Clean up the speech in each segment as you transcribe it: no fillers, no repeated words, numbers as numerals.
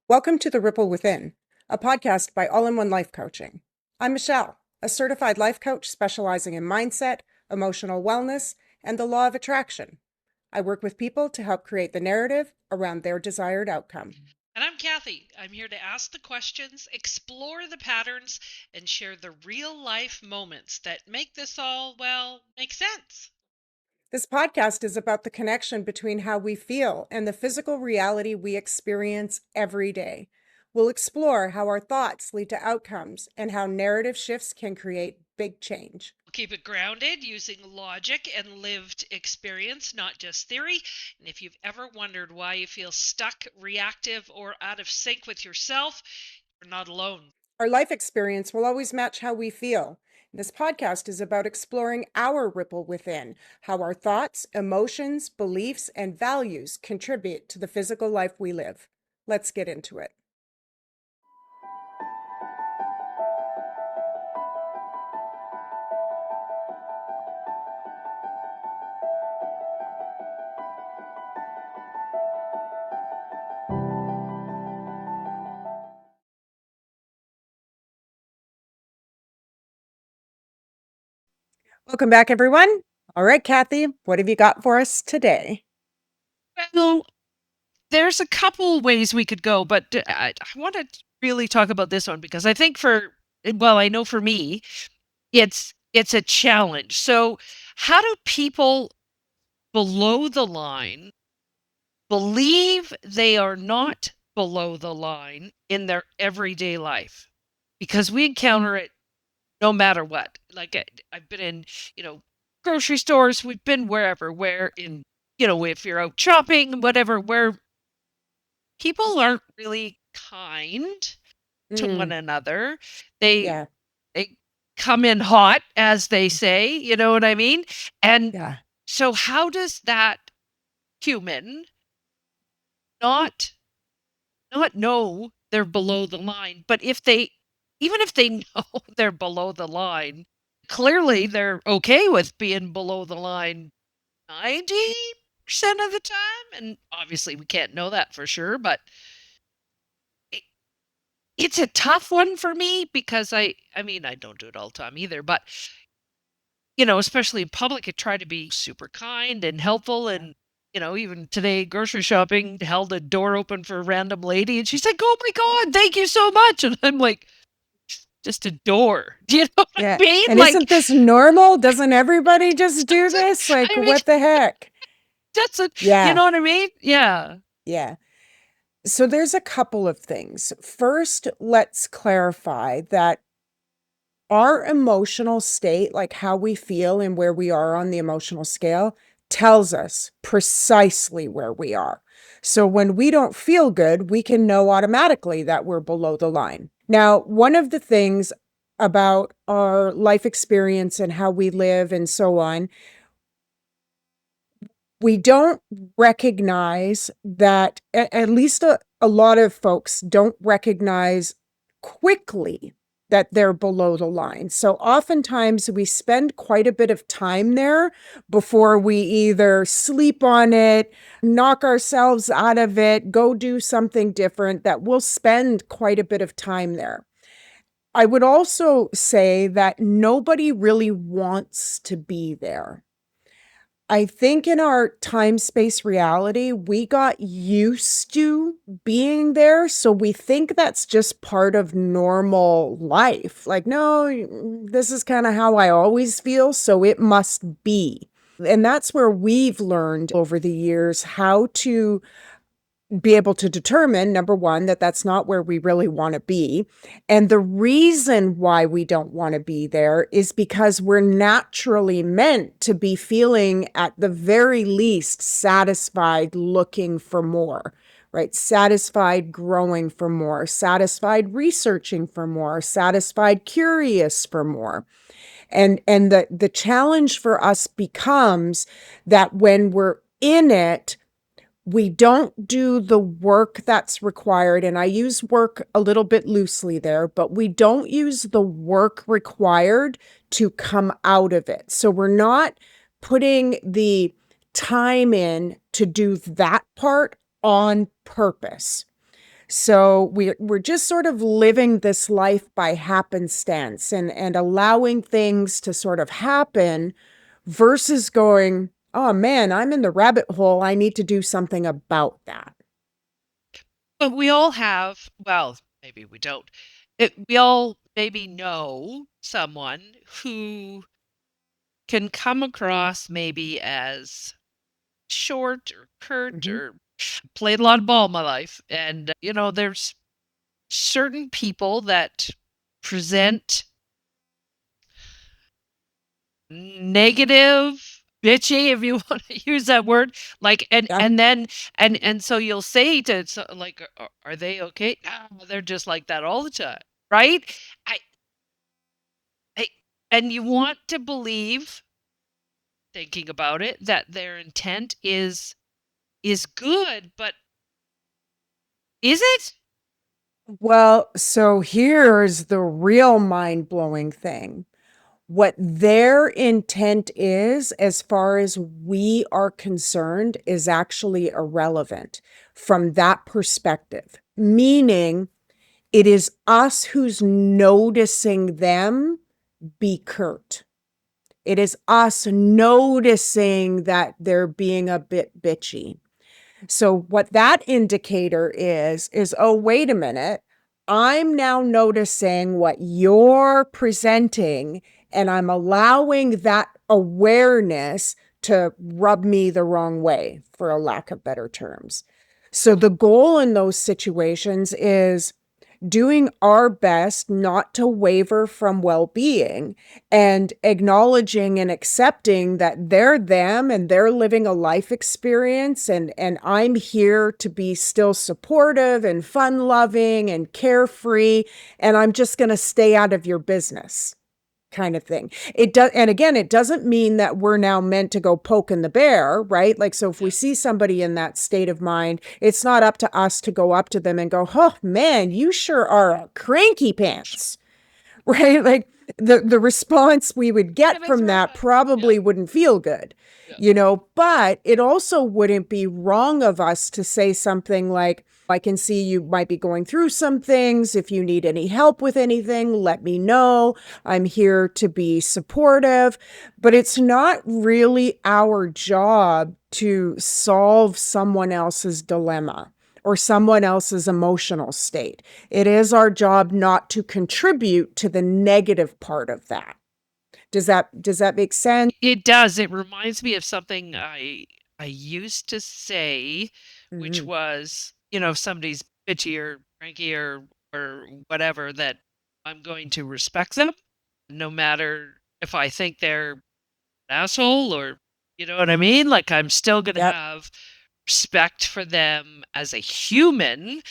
Welcome to The Ripple Within, a podcast by All-in-One Life Coaching. I'm Michelle, a certified life coach specializing in mindset, emotional wellness, and the law of attraction. I work with people to help create the narrative around their desired outcome. And I'm Kathy. I'm here to ask the questions, explore the patterns, and share the real life moments that make this all, make sense. This podcast is about the connection between how we feel and the physical reality we experience every day. We'll explore how our thoughts lead to outcomes and how narrative shifts can create big change. We'll keep it grounded using logic and lived experience, not just theory. And if you've ever wondered why you feel stuck, reactive, or out of sync with yourself, you're not alone. Our life experience will always match how we feel. This podcast is about exploring our ripple within, how our thoughts, emotions, beliefs, and values contribute to the physical life we live. Let's get into it. Welcome back, everyone. All right, Kathy, what have you got for us today? Well, there's a couple ways we could go, but I want to really talk about this one because I think I know for me, it's a challenge. So, how do people below the line believe they are not below the line in their everyday life? Because we encounter it no matter what. Like I've been in, grocery stores, we've been wherever, if you're out shopping, whatever, where people aren't really kind to one another. They Yeah, they come in hot, as they say, you know what I mean? And yeah, so how does that human not know they're below the line? But even if they know they're below the line, clearly they're okay with being below the line 90% of the time. And obviously we can't know that for sure, but it's a tough one for me because I don't do it all the time either, but especially in public, I try to be super kind and helpful. And, even today, grocery shopping, held a door open for a random lady. And she's like, "Oh my God, thank you so much." And I'm like, just a door. Do you know what I yeah. mean? And Like, isn't this normal? Doesn't everybody just do that's this? Like, I mean, what the heck? that's a, you Yeah, know what I mean? Yeah. yeah. So there's a couple of things. First, let's clarify that our emotional state, like how we feel and where we are on the emotional scale, tells us precisely where we are. So when we don't feel good, we can know automatically that we're below the line. Now, one of the things about our life experience and how we live and so on, we don't recognize that, at least a lot of folks don't recognize quickly that they're below the line. So oftentimes we spend quite a bit of time there before we either sleep on it, knock ourselves out of it, go do something different, that we'll spend quite a bit of time there. I would also say that nobody really wants to be there. I think in our time space reality, we got used to being there. So we think that's just part of normal life. Like, no, this is kind of how I always feel. So it must be. And that's where we've learned over the years how to be able to determine, number one, that that's not where we really want to be. And the reason why we don't want to be there is because we're naturally meant to be feeling, at the very least, satisfied, looking for more, right? Satisfied, growing for more, satisfied, researching for more, satisfied, curious for more. And the challenge for us becomes that when we're in it, we don't do the work that's required. And I use work a little bit loosely there, but we don't use the work required to come out of it. So we're not putting the time in to do that part on purpose. So we're just sort of living this life by happenstance and allowing things to sort of happen versus going, oh man, I'm in the rabbit hole. I need to do something about that. But we all have, well, maybe we don't. We all maybe know someone who can come across maybe as short or curt Hmm. or played a lot of ball in my life. And, there's certain people that present negative, bitchy, if you want to use that word. Like, and Yeah. and then and so you'll say to like, are they okay? No, they're just like that all the time, right? I, I and you want to believe, thinking about it, that their intent is good, but is it? Well, so here's the real mind blowing thing. What their intent is, as far as we are concerned, is actually irrelevant from that perspective. Meaning, it is us who's noticing them be curt. It is us noticing that they're being a bit bitchy. So what that indicator is, oh, wait a minute. I'm now noticing what you're presenting, and I'm allowing that awareness to rub me the wrong way, for a lack of better terms. So the goal in those situations is doing our best not to waver from well-being and acknowledging and accepting that they're them and they're living a life experience, and I'm here to be still supportive and fun-loving and carefree, and I'm just going to stay out of your business, kind of thing. It does, and again, it doesn't mean that we're now meant to go poking the bear, right? Like, so if we Yeah. see somebody in that state of mind, it's not up to us to go up to them and go, oh man, you sure are a cranky pants. Right? Like, the response we would That get makes from more that sense. Yeah. probably wouldn't feel good, Yeah. but it also wouldn't be wrong of us to say something like, I can see you might be going through some things. If you need any help with anything, let me know. I'm here to be supportive. But it's not really our job to solve someone else's dilemma or someone else's emotional state. It is our job not to contribute to the negative part of that. Does that make sense? It does. It reminds me of something I used to say, which Mhm. was, if somebody's bitchy or cranky or whatever, that I'm going to respect them, no matter if I think they're an asshole, or you know what I mean? Like, I'm still gonna Yep. have respect for them as a human.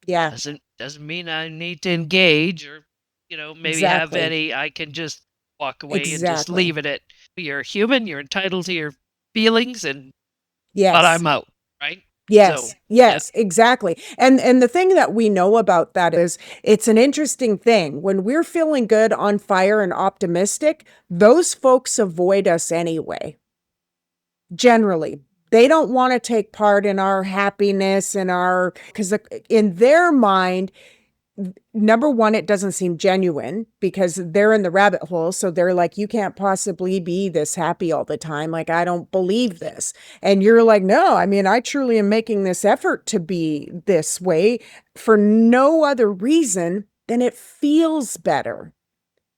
Yeah. Doesn't mean I need to engage, or, maybe have Exactly. any. I can just walk away and just Exactly. leave it at, you're human, you're entitled to your feelings, and but Yes. I'm out, right? So, Yes. yeah. Yes, exactly. And the thing that we know about that is it's an interesting thing. When we're feeling good, on fire, and optimistic, those folks avoid us anyway. Generally, they don't want to take part in our happiness and our, because in their mind, number one, it doesn't seem genuine because they're in the rabbit hole. So they're like, you can't possibly be this happy all the time. Like, I don't believe this. And you're like, no, I mean, I truly am making this effort to be this way for no other reason than it feels better.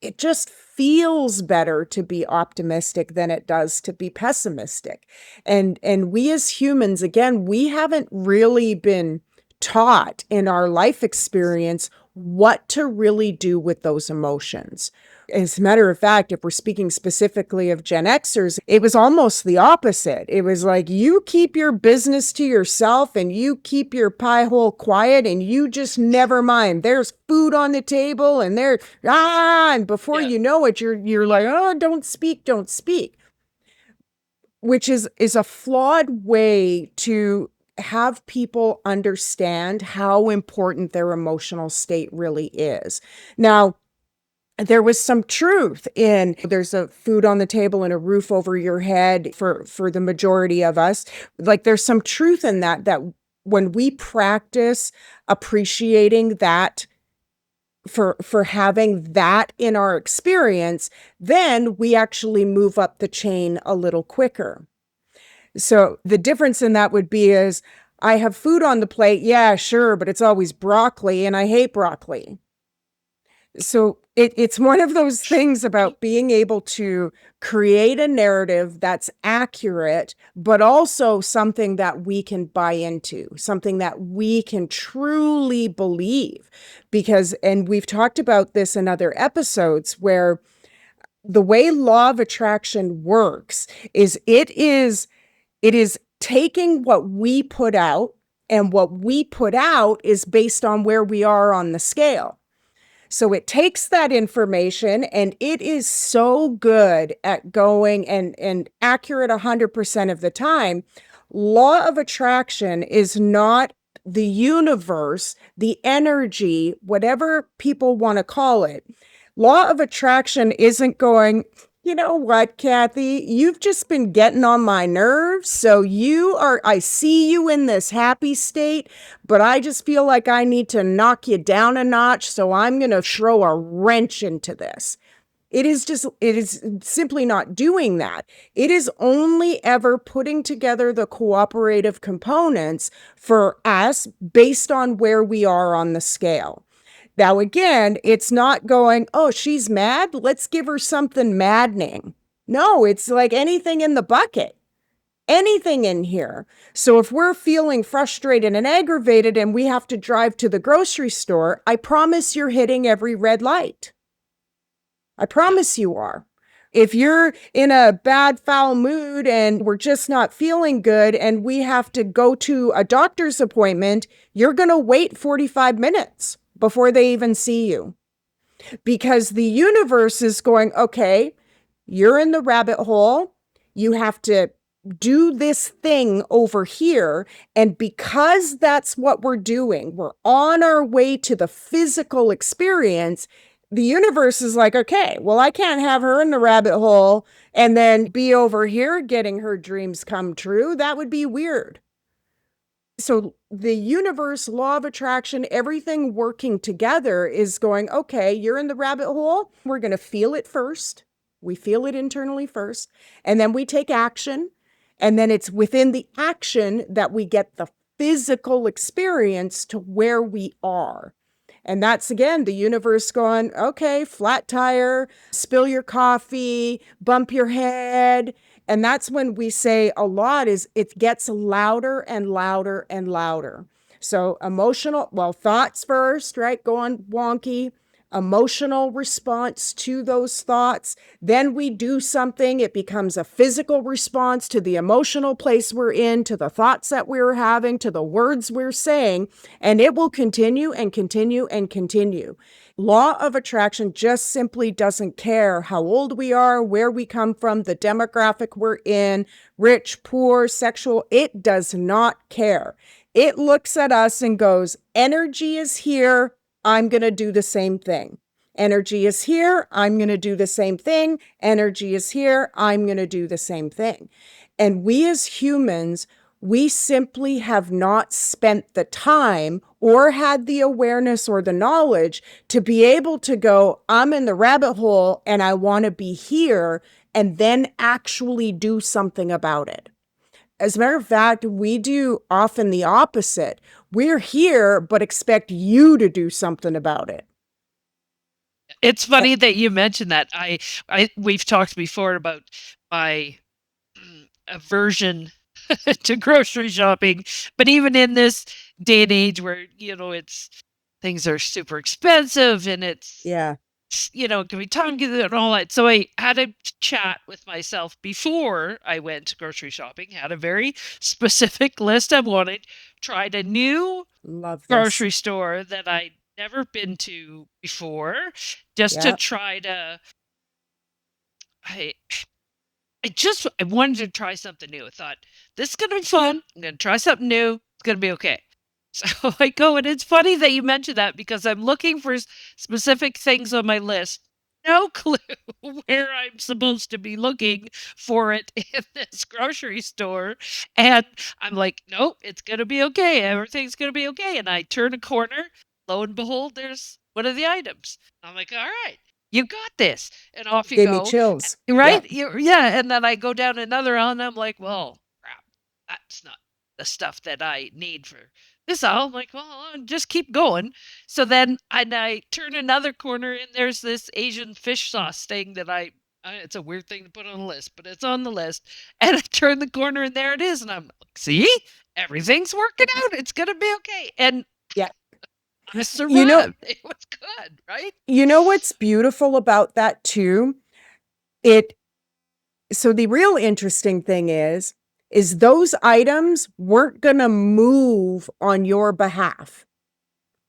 It just feels better to be optimistic than it does to be pessimistic. And we as humans, again, we haven't really been taught in our life experience what to really do with those emotions. As a matter of fact, if we're speaking specifically of Gen Xers, it was almost the opposite. It was like, you keep your business to yourself and you keep your pie hole quiet and you just never mind. There's food on the table and and before Yeah. you know it, you're like, oh, don't speak, don't speak, which is a flawed way to have people understand how important their emotional state really is. Now, there was some truth in there's a food on the table and a roof over your head for the majority of us. Like, there's some truth in that when we practice appreciating that, for having that in our experience, then we actually move up the chain a little quicker. So the difference in that would be is, I have food on the plate, yeah, sure, but it's always broccoli and I hate broccoli. So it's one of those things about being able to create a narrative that's accurate, but also something that we can buy into, something that we can truly believe. Because, and we've talked about this in other episodes, where the way law of attraction works is it is taking what we put out, and what we put out is based on where we are on the scale. So it takes that information, and it is so good at going and accurate 100% of the time. Law of attraction is not the universe, the energy, whatever people want to call it. Law of attraction isn't going, you know what, Kathy, you've just been getting on my nerves. So I see you in this happy state, but I just feel like I need to knock you down a notch. So I'm going to throw a wrench into this. It is simply not doing that. It is only ever putting together the cooperative components for us based on where we are on the scale. Now, again, it's not going, oh, she's mad, let's give her something maddening. No, it's like anything in the bucket, anything in here. So if we're feeling frustrated and aggravated and we have to drive to the grocery store, I promise you're hitting every red light. I Yeah. promise you are. If you're in a bad, foul mood and we're just not feeling good and we have to go to a doctor's appointment, you're going to wait 45 minutes before they even see you, because the universe is going, okay, you're in the rabbit hole. You have to do this thing over here. And because that's what we're doing, we're on our way to the physical experience. The universe is like, okay, well, I can't have her in the rabbit hole and then be over here getting her dreams come true. That would be weird. So the universe, law of attraction, everything working together is going, okay, you're in the rabbit hole. We're going to feel it first. We feel it internally first, and then we take action. And then it's within the action that we get the physical experience to where we are. And that's, again, the universe going, okay, flat tire, spill your coffee, bump your head. And that's when we say a lot is it gets louder and louder and louder. So emotional, well, thoughts first, right? Going wonky, emotional response to those thoughts. Then we do something. It becomes a physical response to the emotional place we're in, to the thoughts that we're having, to the words we're saying, and it will continue and continue and continue. Law of attraction just simply doesn't care how old we are, where we come from, the demographic we're in, rich, poor, sexual. It does not care. It looks at us and goes, energy is here. I'm going to do the same thing. Energy is here. I'm going to do the same thing. Energy is here. I'm going to do the same thing. And we as humans, we simply have not spent the time or had the awareness or the knowledge to be able to go, I'm in the rabbit hole and I want to be here, and then actually do something about it. As a matter of fact, we do often the opposite. We're here, but expect you to do something about it. It's funny that you mentioned that. We've talked before about my aversion to grocery shopping, but even in this day and age where, it's things are super expensive and it's, Yeah. it can be time consuming and all that. So I had a chat with myself before I went grocery shopping, had a very specific list I wanted, tried a new Love this. grocery store that I'd never been to before, just to Yeah. try to I I wanted to try something new. I thought, this is gonna be fun. I'm gonna try something new. It's gonna be okay. So I go, and it's funny that you mentioned that because I'm looking for specific things on my list. no clue where I'm supposed to be looking for it in this grocery store. And I'm like, nope, it's going to be okay. Everything's going to be okay. And I turn a corner. Lo and behold, there's one of the items. I'm like, all right, you got this. And off you Gave me go. chills. Yeah. Right? Yeah. And then I go down another aisle and I'm like, well, crap, that's not the stuff that I need for this aisle. I'm like, well, I'll just keep going. So then I turn another corner and there's this Asian fish sauce thing that it's a weird thing to put on the list, but it's on the list. And I turn the corner and there it is. And I'm like, see, everything's working out. It's going to be okay. And Yeah. I You know, survived. It was good, right? what's beautiful about that too? It So the real interesting thing is those items weren't going to move on your behalf.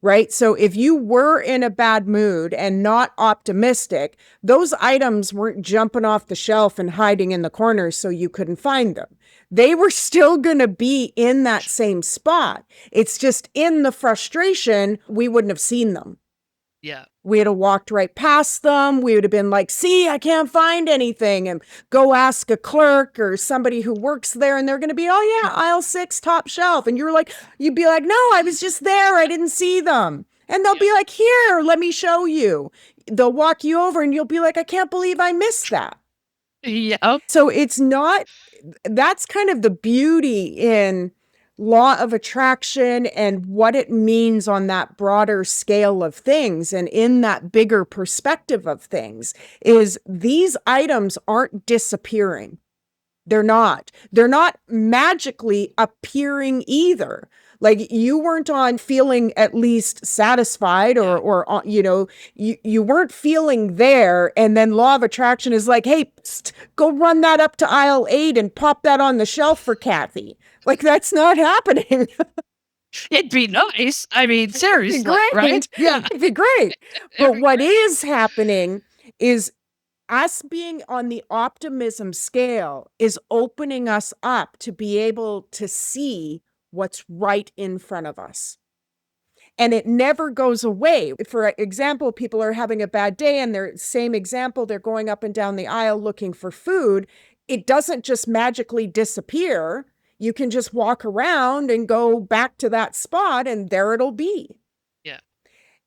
Right? So if you were in a bad mood and not optimistic, those items weren't jumping off the shelf and hiding in the corners so you couldn't find them. They were still going to be in that same spot. It's just in the frustration, we wouldn't have seen them. Yeah. We'd have walked right past them. We would have been like, see, I can't find anything. And go ask a clerk or somebody who works there. And they're going to be, oh, yeah, aisle 6, top shelf. And you'd be like, no, I was just there. I didn't see them. And they'll Yeah. be like, here, let me show you. They'll walk you over and you'll be like, I can't believe I missed that. Yeah. So it's not, that's kind of the beauty in law of attraction and what it means on that broader scale of things and in that bigger perspective of things is these items aren't disappearing. They're not. They're not magically appearing either. Like you weren't on feeling at least satisfied Yeah. or you weren't feeling there. And then law of attraction is like, hey, psst, go run that up to aisle 8 and pop that on the shelf for Kathy. Like that's not happening. It'd be nice. I mean, It'd be seriously, right? great. Yeah. It'd be great. It'd But be what great. is happening is us being on the optimism scale is opening us up to be able to see what's right in front of us. And it never goes away. For example, people are having a bad day and they're same example, they're going up and down the aisle looking for food. It doesn't just magically disappear. You can just walk around and go back to that spot and there it'll be. Yeah.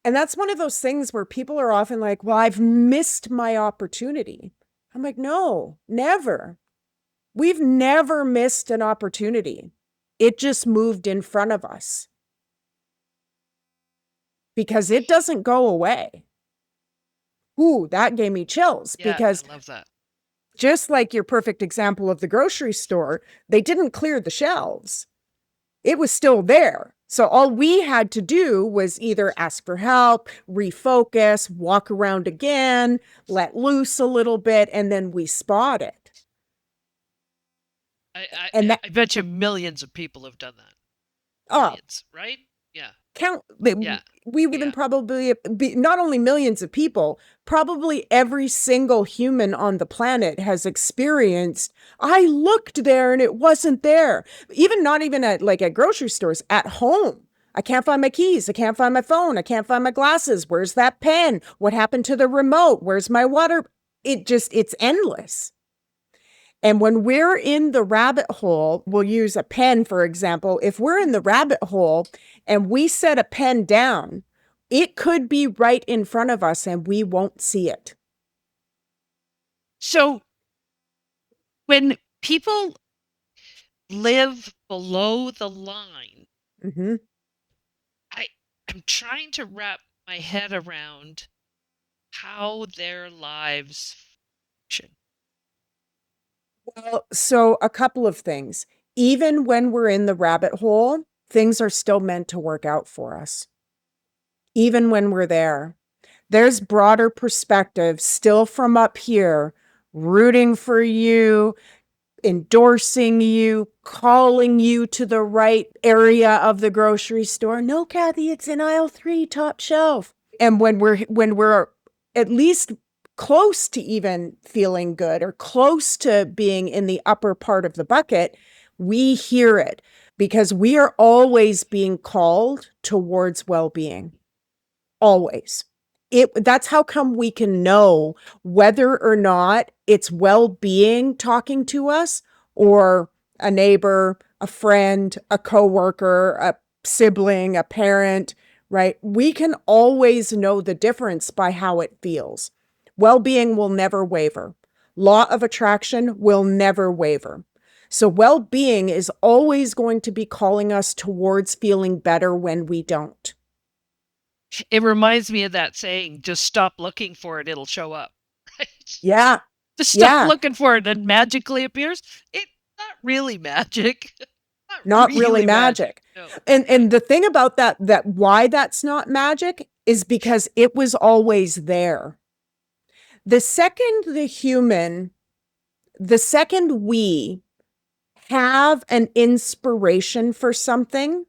And that's one of those things where people are often like, well, I've missed my opportunity. I'm like, no, never. We've never missed an opportunity. It just moved in front of us because it doesn't go away. Ooh, that gave me chills Yeah. because I love that. just like your perfect example of the grocery store, they didn't clear the shelves. It was still there. So all we had to do was either ask for help, refocus, walk around again, let loose a little bit, and then we spot it. And that I bet you millions of people have done that. oh, Millions, right? Yeah. count Yeah. we even Yeah. probably be not only millions of people, probably every single human on the planet has experienced, I looked there and it wasn't there. Even not even at grocery stores, at home. I can't find my keys. I can't find my phone. I can't find my glasses. Where's that pen? What happened to the remote? Where's my water? It's endless. And when we're in the rabbit hole, we'll use a pen, for example. If we're in the rabbit hole and we set a pen down, it could be right in front of us and we won't see it. So when people live below the line, Mm-hmm. I'm trying to wrap my head around how their lives function. Well, so a couple of things. Even when we're in the rabbit hole, things are still meant to work out for us. Even when we're there, there's broader perspective still from up here, rooting for you, endorsing you, calling you to the right area of the grocery store. No, Kathy, it's in aisle 3, top shelf. And when we're at least close to even feeling good or close to being in the upper part of the bucket, we hear it because we are always being called towards well-being. Always. That's how come we can know whether or not it's well-being talking to us, or a neighbor, a friend, a coworker, a sibling, a parent, right? We can always know the difference by how it feels. Well-being will never waver. Law of attraction will never waver. So well-being is always going to be calling us towards feeling better when we don't. It reminds me of that saying, just stop looking for it, it'll show up. Right? Yeah. Just stop Yeah. looking for it and magically appears. It's not really magic. Not Not really really magic. magic. No. Yeah. And the thing about that why that's not magic is because it was always there. The second the human, the second we have an inspiration for something,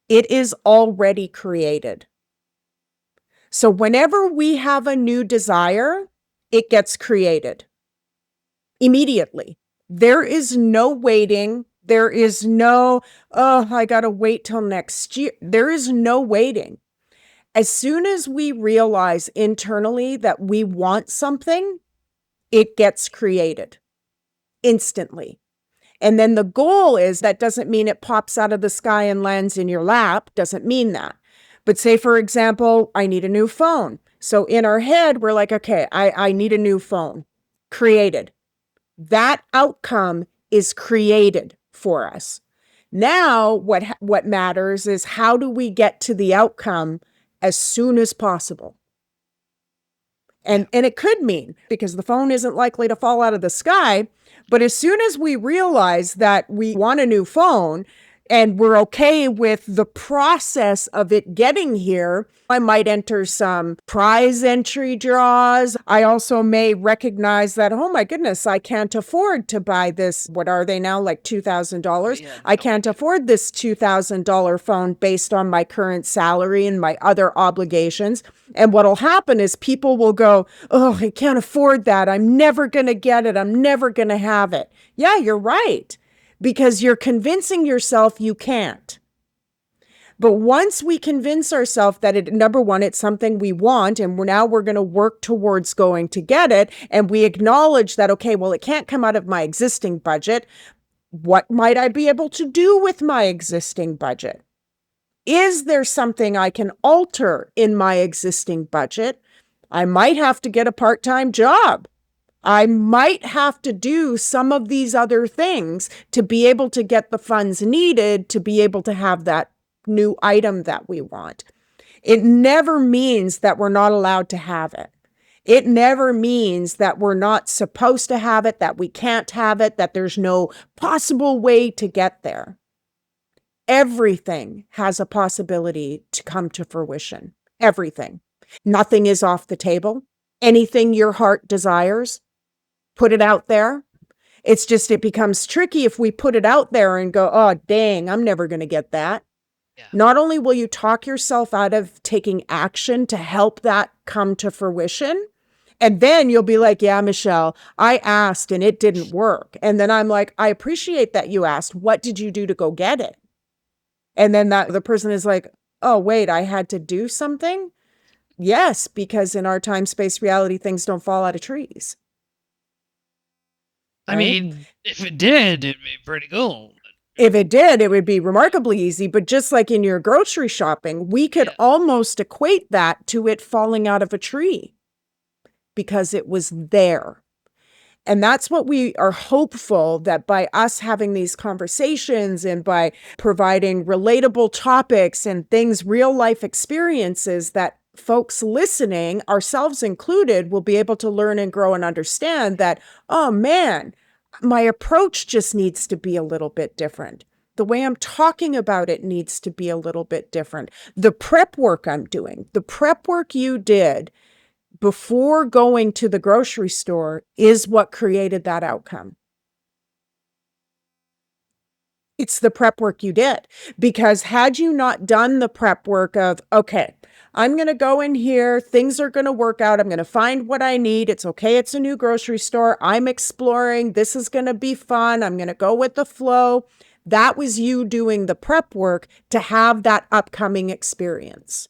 it is already created. So whenever we have a new desire, it gets created immediately. There is no waiting. There is no, oh, I got to wait till next year. There is no waiting. As soon as we realize internally that we want something, it gets created instantly. And then the goal is, that doesn't mean it pops out of the sky and lands in your lap, doesn't mean that. But say, for example, I need a new phone. So in our head, we're like, okay, I need a new phone. Created. That outcome is created for us. Now, what matters is, how do we get to the outcome as soon as possible? Yeah. And it could mean, because the phone isn't likely to fall out of the sky, but as soon as we realize that we want a new phone and we're okay with the process of it getting here, I might enter some prize entry draws. I also may recognize that, oh my goodness, I can't afford to buy this. What are they now? Like $2,000? Yeah, I no can't idea. afford this $2,000 phone based on my current salary and my other obligations. And what'll happen is people will go, oh, I can't afford that. I'm never going to get it. I'm never going to have it. Yeah, you're right. Because you're convincing yourself you can't. But once we convince ourselves that number one, it's something we want, and we're going to work towards going to get it, and we acknowledge that, okay, well, it can't come out of my existing budget. What might I be able to do with my existing budget? Is there something I can alter in my existing budget? I might have to get a part-time job. I might have to do some of these other things to be able to get the funds needed to be able to have that new item that we want. It never means that we're not allowed to have it. It never means that we're not supposed to have it, that we can't have it, that there's no possible way to get there. Everything has a possibility to come to fruition. Everything. Nothing is off the table. Anything your heart desires, put it out there. It's just, it becomes tricky if we put it out there and go, oh, dang, I'm never going to get that. Yeah. Not only will you talk yourself out of taking action to help that come to fruition, and then you'll be like, yeah, Michelle, I asked and it didn't work. And then I'm like, I appreciate that you asked. What did you do to go get it? And then the person is like, oh, wait, I had to do something? Yes, because in our time, space, reality, things don't fall out of trees. I Right? mean, if it did, it'd be pretty cool. If it did, it would be remarkably easy. But just like in your grocery shopping, we could Yeah. almost equate that to it falling out of a tree because it was there. And that's what we are hopeful, that by us having these conversations and by providing relatable topics and things, real life experiences, that folks listening, ourselves included, will be able to learn and grow and understand that, oh man, my approach just needs to be a little bit different. The way I'm talking about it needs to be a little bit different. The prep work I'm doing, the prep work you did before going to the grocery store, is what created that outcome. It's the prep work you did. Because had you not done the prep work of, okay, I'm going to go in here, things are going to work out, I'm going to find what I need, it's okay, it's a new grocery store, I'm exploring, this is going to be fun, I'm going to go with the flow. That was you doing the prep work to have that upcoming experience.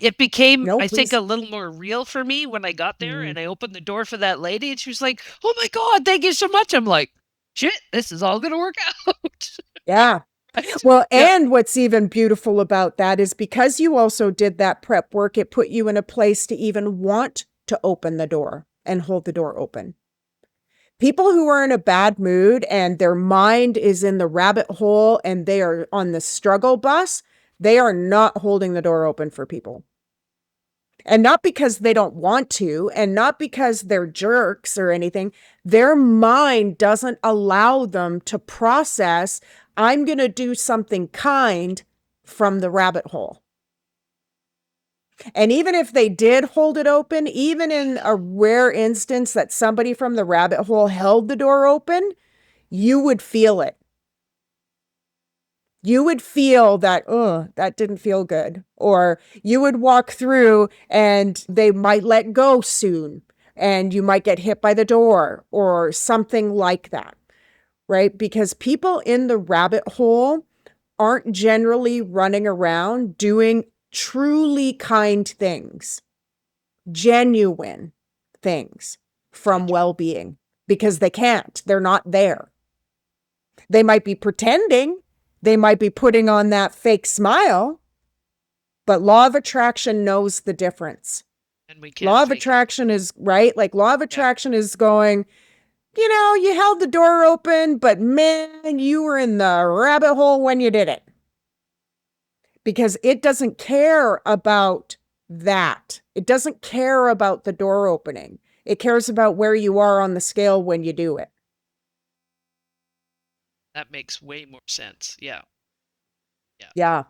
It became, No, I think, please. a little more real for me when I got there Mm, and I opened the door for that lady and she was like, "Oh my God, thank you so much." I'm like, shit, this is all going to work out. yeah. Right? Well, Yeah. and what's even beautiful about that is because you also did that prep work, it put you in a place to even want to open the door and hold the door open. People who are in a bad mood and their mind is in the rabbit hole and they are on the struggle bus, they are not holding the door open for people. And not because they don't want to, and not because they're jerks or anything. Their mind doesn't allow them to process, I'm going to do something kind from the rabbit hole. And even if they did hold it open, even in a rare instance that somebody from the rabbit hole held the door open, you would feel it. You would feel that, oh, that didn't feel good. Or you would walk through and they might let go soon and you might get hit by the door or something like that, right? Because people in the rabbit hole aren't generally running around doing truly kind things, genuine things from Gotcha. well-being because they can't. They're not there. They might be pretending, they might be putting on that fake smile, but law of attraction knows the difference. And we can't Law of fake it. attraction is right. Like law of Yeah. attraction is going, you held the door open, but man, you were in the rabbit hole when you did it because it doesn't care about that. It doesn't care about the door opening. It cares about where you are on the scale when you do it. That makes way more sense. Yeah. Yeah. Yeah.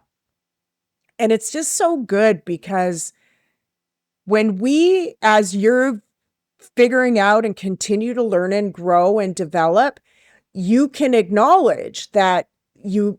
And it's just so good because when we, as you're figuring out and continue to learn and grow and develop, you can acknowledge that you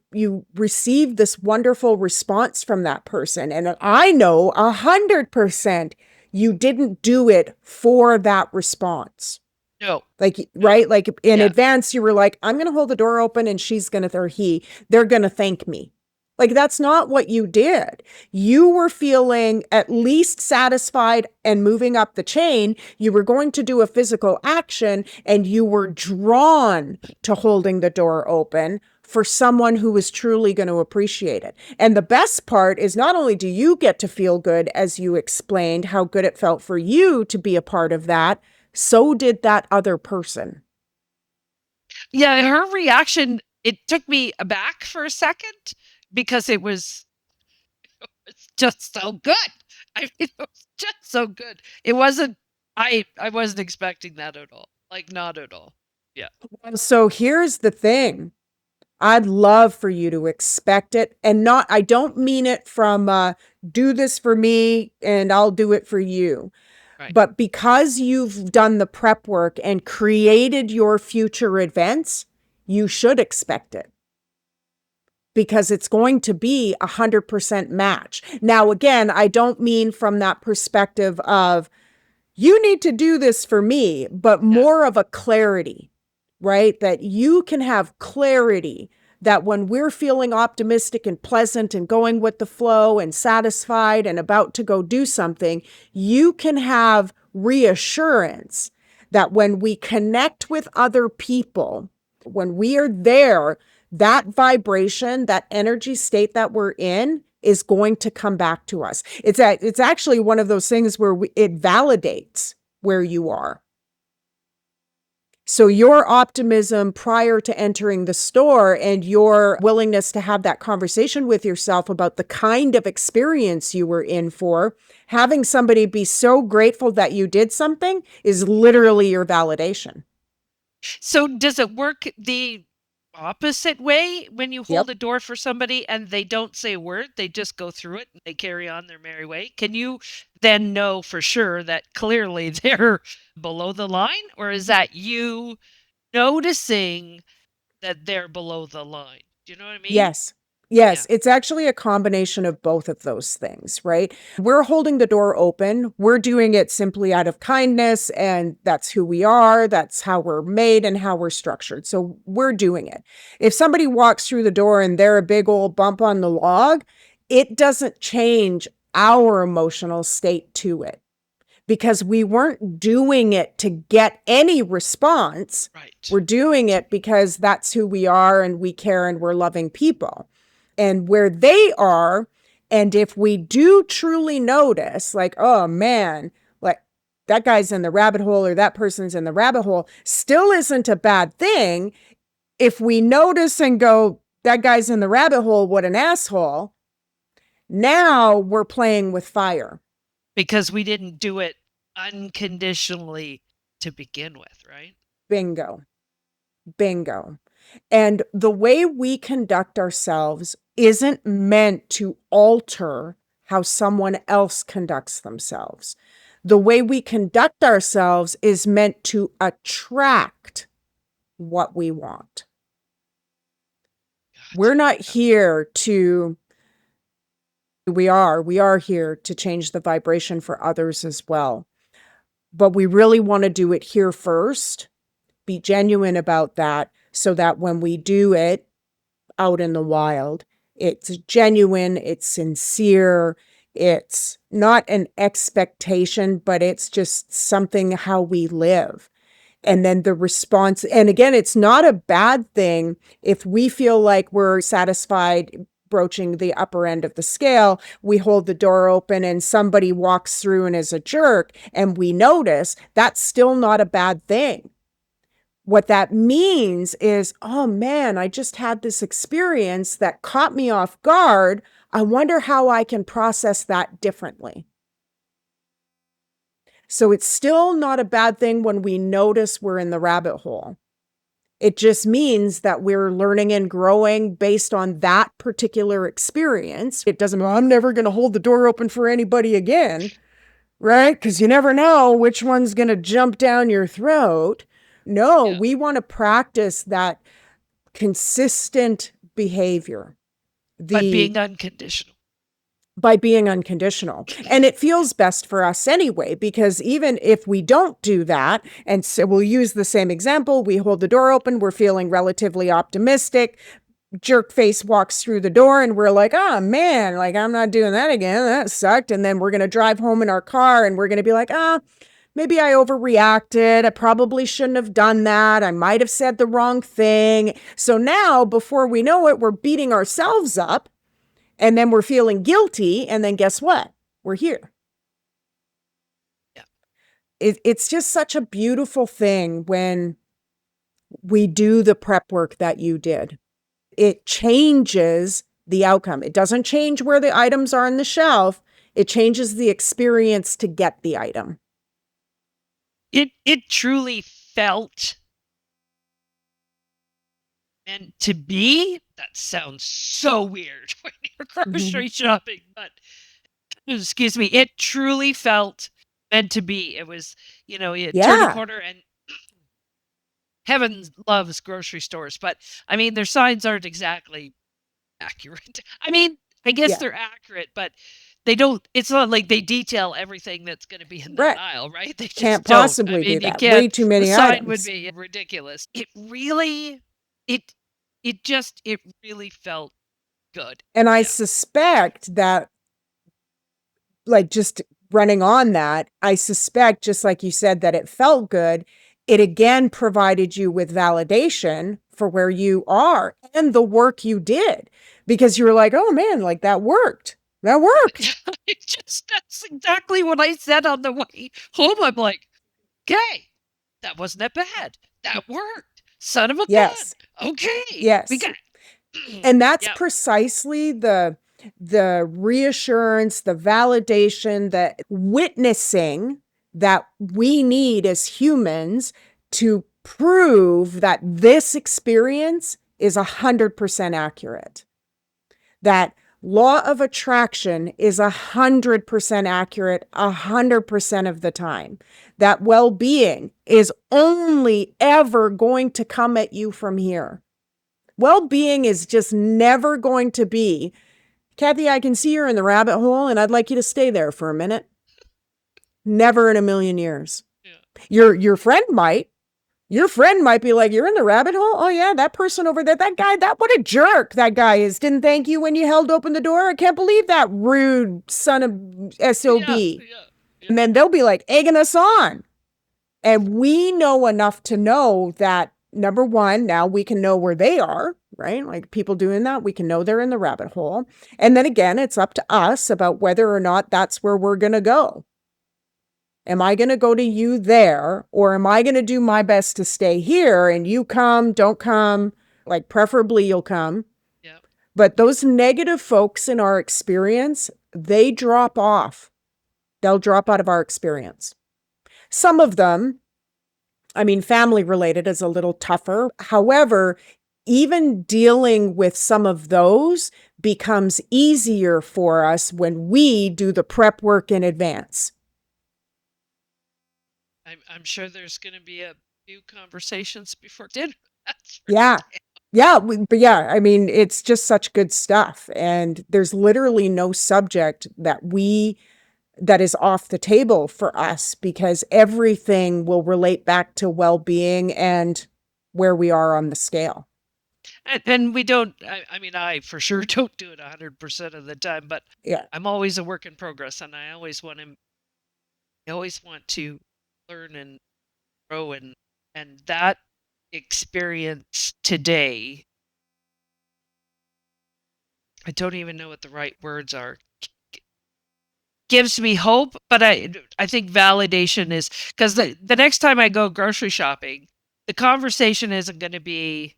received this wonderful response from that person. And I know 100% you didn't do it for that response. No, Like, no. right? Like in Yeah. advance, you were like, I'm going to hold the door open and they're going to thank me. Like, that's not what you did. You were feeling at least satisfied and moving up the chain. You were going to do a physical action and you were drawn to holding the door open for someone who was truly going to appreciate it. And the best part is not only do you get to feel good, as you explained, how good it felt for you to be a part of that, so did that other person. Yeah, her reaction, it took me aback for a second because it's just so good. I mean, it was just so good. It wasn't I wasn't expecting that at all. Like not at all. Yeah. So here's the thing. I'd love for you to expect it and not, I don't mean it from do this for me and I'll do it for you. Right. But because you've done the prep work and created your future events, you should expect it because it's going to be 100% match. Now, again, I don't mean from that perspective of you need to do this for me, but Yeah. more of a clarity, right? That you can have clarity that when we're feeling optimistic and pleasant and going with the flow and satisfied and about to go do something, you can have reassurance that when we connect with other people, when we are there, that vibration, that energy state that we're in is going to come back to us. It's actually one of those things where it validates where you are. So your optimism prior to entering the store and your willingness to have that conversation with yourself about the kind of experience you were in for, having somebody be so grateful that you did something is literally your validation. So does it work the opposite way when you Yep. hold a door for somebody and they don't say a word, they just go through it and they carry on their merry way? Can you then know for sure that clearly they're below the line, or is that you noticing that they're below the line? Do you know what I mean? Yes. Yeah. Yes, it's actually a combination of both of those things, right? We're holding the door open. We're doing it simply out of kindness, and that's who we are. That's how we're made and how we're structured. So we're doing it. If somebody walks through the door and they're a big old bump on the log, it doesn't change our emotional state to it, because we weren't doing it to get any response. Right. We're doing it because that's who we are and we care and we're loving people. And where they are, and if we do truly notice, like, oh man, like that guy's in the rabbit hole or that person's in the rabbit hole, still isn't a bad thing. If we notice and go, that guy's in the rabbit hole, what an asshole. Now we're playing with fire. Because we didn't do it unconditionally to begin with, right? Bingo. Bingo. And the way we conduct ourselves isn't meant to alter how someone else conducts themselves. The way we conduct ourselves is meant to attract what we want. We're not here to, we are here to change the vibration for others as well. But we really want to do it here first, be genuine about that, so that when we do it out in the wild, it's genuine, it's sincere, it's not an expectation, but it's just something how we live. And then the response, and again, it's not a bad thing if we feel like we're satisfied broaching the upper end of the scale, we hold the door open and somebody walks through and is a jerk and we notice, that's still not a bad thing. What that means is, oh man, I just had this experience that caught me off guard. I wonder how I can process that differently. So it's still not a bad thing when we notice we're in the rabbit hole. It just means that we're learning and growing based on that particular experience. It doesn't mean I'm never going to hold the door open for anybody again, right? Because you never know which one's going to jump down your throat. No, we want to practice that consistent behavior. By being unconditional. By being unconditional. And it feels best for us anyway, because even if we don't do that, and so we'll use the same example, we hold the door open, we're feeling relatively optimistic, jerk face walks through the door and we're like, oh man, like I'm not doing that again, that sucked. And then we're going to drive home in our car and we're going to be like, maybe I overreacted. I probably shouldn't have done that. I might have said the wrong thing. So now, before we know it, we're beating ourselves up. And then we're feeling guilty. And then guess what? We're here. Yeah. It's just such a beautiful thing when we do the prep work that you did. It changes the outcome. It doesn't change where the items are on the shelf. It changes the experience to get the item. It truly felt meant to be. That sounds so weird when you're grocery shopping, but excuse me, it truly felt meant to be. It was, you turn a corner and heaven loves grocery stores, but I mean, their signs aren't exactly accurate. I mean, I guess they're accurate, but they don't, it's not like they detail everything that's going to be in that aisle, right? They just can't don't. possibly I mean, do you that. can't. Way too many the sign items. would be ridiculous. It really felt good. And I suspect that, like, just running on that, I suspect, just like you said, that it felt good. It again provided you with validation for where you are and the work you did, because you were like, oh man, like that worked. That worked. That's exactly what I said on the way home. I'm like, okay, that wasn't that bad. That worked. Son of a gun. Okay. Yes. We got and that's precisely the reassurance, the validation, the witnessing that we need as humans to prove that this experience is 100% accurate. That law of attraction is 100% accurate 100% of the time. That well-being is only ever going to come at you from here. Well-being is just never going to be, Kathy, I can see you're in the rabbit hole and I'd like you to stay there for a minute. Never in a million years. Your friend might, Your friend might be like, "You're in the rabbit hole? Oh, yeah, that person over there, that guy, what a jerk that guy is. Didn't thank you when you held open the door. I can't believe that rude son of Yeah, SOB." yeah, yeah, And then they'll be like egging us on. And we know enough to know that, number one, now we can know where they are, right? Like people doing that, we can know they're in the rabbit hole. And then again, it's up to us about whether or not that's where we're going to go. Am I going to go to you there, or am I going to do my best to stay here and you come, don't come, like preferably you'll come. yeah. But those negative folks in our experience, they drop off. They'll drop out of our experience. Some of them, I mean, family related is a little tougher. However, even dealing with some of those becomes easier for us when we do the prep work in advance. I'm sure there's going to be a few conversations before dinner. That's for Yeah. Yeah. But yeah, I mean, it's just such good stuff. And there's literally no subject that is off the table for us because everything will relate back to well-being and where we are on the scale. And we don't, I mean, I for sure don't do it 100% of the time, but Yeah. I'm always a work in progress, and I always want to learn and grow, and that experience today, I don't even know what the right words are, gives me hope, but I think validation is because the next time I go grocery shopping, the conversation isn't going to be,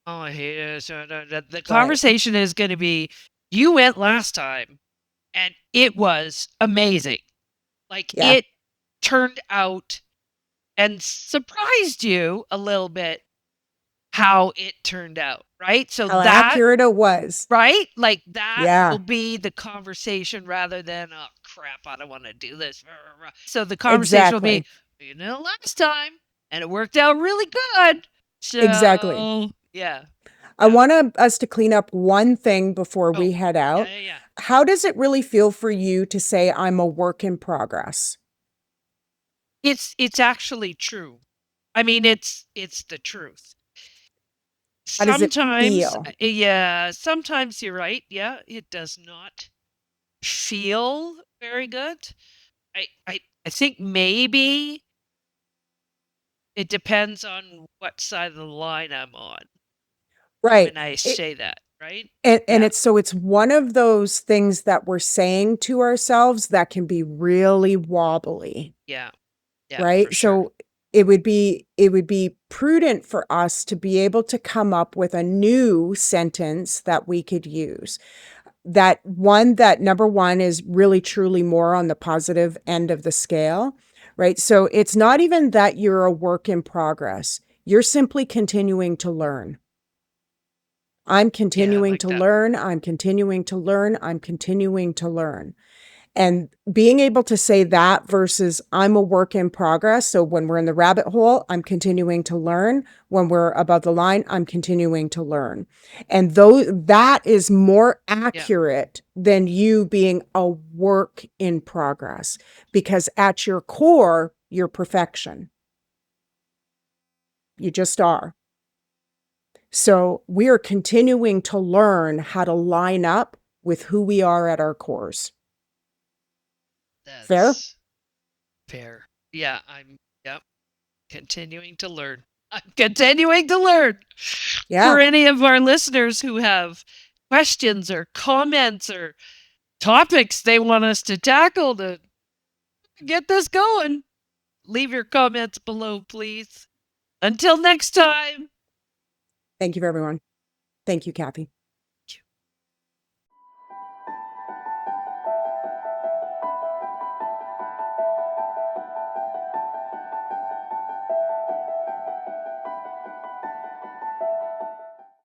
oh, I hate it. The Right. conversation is going to be, you went last time and it was amazing. Like Yeah. it turned out and surprised you a little bit how it turned out, right? So How that, accurate it was. right? Like that will Yeah. be the conversation rather than, oh crap, I don't want to do this. So the conversation will be, Exactly. last time and it worked out really good. Exactly. So yeah, I yeah. want us to clean up one thing before Oh, we head yeah, out. yeah, yeah. How does it really feel for you to say I'm a work in progress? It's actually true. I mean, it's the truth. How does it Sometimes, feel? yeah, sometimes you're right. Yeah, it does not feel very good. I think maybe it depends on what side of the line I'm on Right. when I It, say that, right? and Yeah, it's one of those things that we're saying to ourselves that can be really wobbly, yeah, yeah, for right? sure. So it would be prudent for us to be able to come up with a new sentence that we could use. That one that number one is really truly more on the positive end of the scale, right? So it's not even that you're a work in progress. You're simply continuing to learn. I'm Yeah, I continuing like to that. learn. I'm continuing to learn. I'm continuing to learn. And being able to say that versus I'm a work in progress. So when we're in the rabbit hole, I'm continuing to learn. When we're above the line, I'm continuing to learn. And though that is more Yeah, accurate than you being a work in progress, because at your core, you're perfection. You just are. So we are continuing to learn how to line up with who we are at our cores. Fair? that's fair. Yeah, yep, continuing to learn. I'm continuing to learn. For Yeah. any of our listeners who have questions or comments or topics they want us to tackle to get this going, leave your comments below, please. Until next time. Thank you, everyone. Thank you, Kathy.